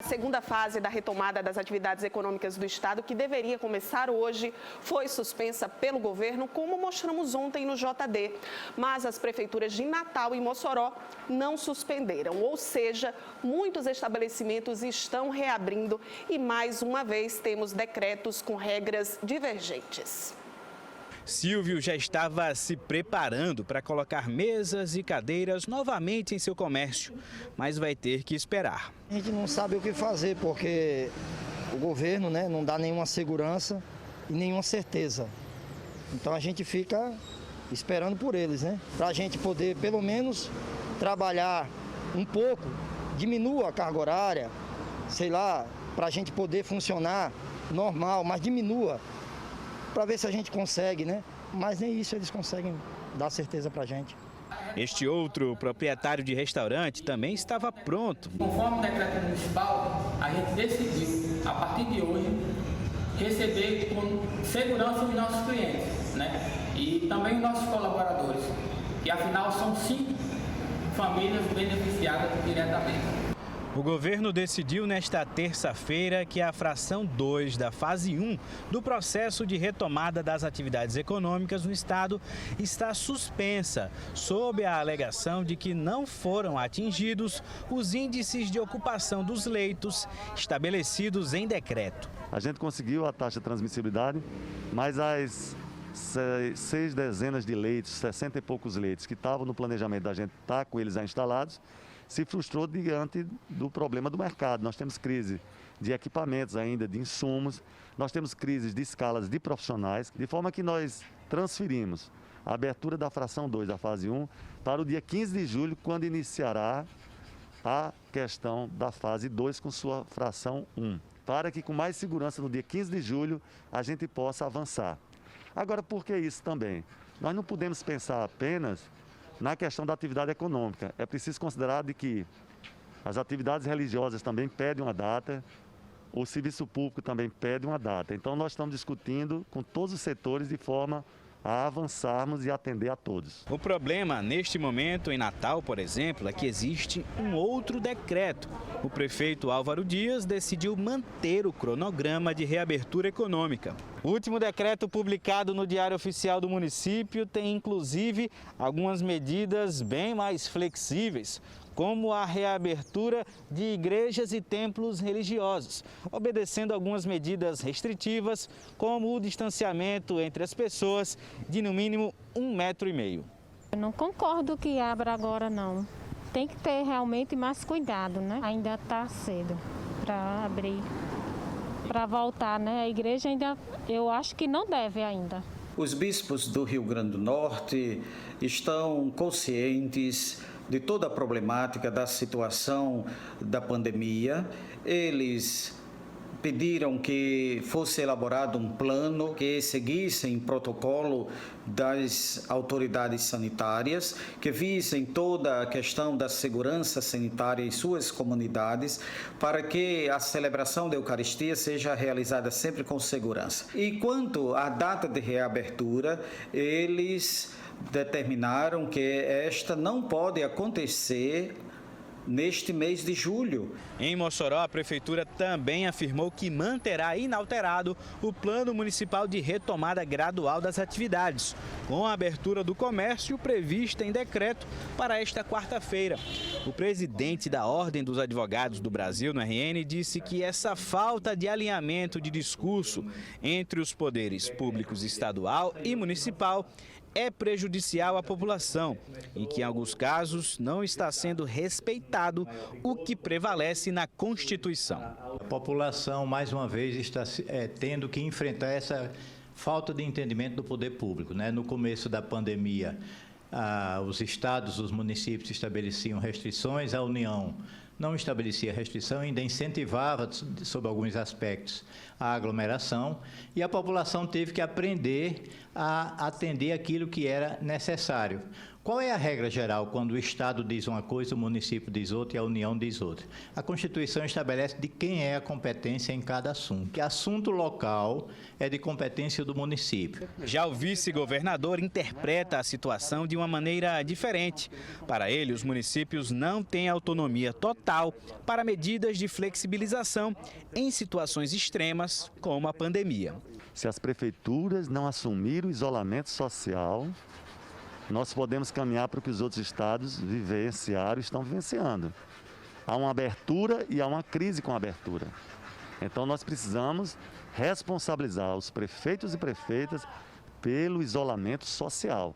A segunda fase da retomada das atividades econômicas do Estado, que deveria começar hoje, foi suspensa pelo governo, como mostramos ontem no JD. Mas as prefeituras de Natal e Mossoró não suspenderam, ou seja, muitos estabelecimentos estão reabrindo e, mais uma vez, temos decretos com regras divergentes. Silvio já estava se preparando para colocar mesas e cadeiras novamente em seu comércio, mas vai ter que esperar. A gente não sabe o que fazer, porque o governo, não dá nenhuma segurança e nenhuma certeza. Então a gente fica esperando por eles, para a gente poder, pelo menos, trabalhar um pouco, diminua a carga horária, sei lá, para a gente poder funcionar normal, mas diminua. Para ver se a gente consegue, Mas nem isso eles conseguem dar certeza para a gente. Este outro proprietário de restaurante também estava pronto. Conforme o decreto municipal, a gente decidiu, a partir de hoje, receber com segurança os nossos clientes, E também os nossos colaboradores, que afinal são 5 famílias beneficiadas diretamente. O governo decidiu nesta terça-feira que a fração 2 da fase 1 do processo de retomada das atividades econômicas no estado está suspensa, sob a alegação de que não foram atingidos os índices de ocupação dos leitos estabelecidos em decreto. A gente conseguiu a taxa de transmissibilidade, mas as 6 dezenas de leitos, 60 e poucos leitos que estavam no planejamento da gente estar com eles já instalados, se frustrou diante do problema do mercado. Nós temos crise de equipamentos ainda, de insumos, nós temos crises de escalas de profissionais, de forma que nós transferimos a abertura da fração 2 da fase 1 para o dia 15 de julho, quando iniciará a questão da fase 2 com sua fração 1, para que com mais segurança no dia 15 de julho a gente possa avançar. Agora, por que isso também? Nós não podemos pensar apenas na questão da atividade econômica. É preciso considerar de que as atividades religiosas também pedem uma data, o serviço público também pede uma data. Então nós estamos discutindo com todos os setores de forma a avançarmos e atender a todos. O problema, neste momento, em Natal, por exemplo, é que existe um outro decreto. O prefeito Álvaro Dias decidiu manter o cronograma de reabertura econômica. O último decreto publicado no Diário Oficial do município tem, inclusive, algumas medidas bem mais flexíveis, como a reabertura de igrejas e templos religiosos, obedecendo algumas medidas restritivas, como o distanciamento entre as pessoas de no mínimo 1,5 metro. Eu não concordo que abra agora, não. Tem que ter realmente mais cuidado, Ainda está cedo para abrir, para voltar, A igreja ainda, eu acho que não deve ainda. Os bispos do Rio Grande do Norte estão conscientes de toda a problemática da situação da pandemia. Eles pediram que fosse elaborado um plano que seguissem o protocolo das autoridades sanitárias, que visem toda a questão da segurança sanitária em suas comunidades, para que a celebração da Eucaristia seja realizada sempre com segurança. E quanto à data de reabertura, eles determinaram que esta não pode acontecer neste mês de julho. Em Mossoró, a prefeitura também afirmou que manterá inalterado o plano municipal de retomada gradual das atividades, com a abertura do comércio prevista em decreto para esta quarta-feira. O presidente da Ordem dos Advogados do Brasil, no RN, disse que essa falta de alinhamento de discurso entre os poderes públicos estadual e municipal é prejudicial à população e que, em alguns casos, não está sendo respeitado o que prevalece na Constituição. A população, mais uma vez, está tendo que enfrentar essa falta de entendimento do poder público. No começo da pandemia, os estados, os municípios estabeleciam restrições, a União não estabelecia restrição, ainda incentivava, sob alguns aspectos, a aglomeração, e a população teve que aprender a atender aquilo que era necessário. Qual é a regra geral quando o Estado diz uma coisa, o município diz outra e a União diz outra? A Constituição estabelece de quem é a competência em cada assunto. Que assunto local é de competência do município. Já o vice-governador interpreta a situação de uma maneira diferente. Para ele, os municípios não têm autonomia total para medidas de flexibilização em situações extremas como a pandemia. Se as prefeituras não assumirem o isolamento social, nós podemos caminhar para o que os outros estados vivenciaram e estão vivenciando. Há uma abertura e há uma crise com a abertura. Então nós precisamos responsabilizar os prefeitos e prefeitas pelo isolamento social.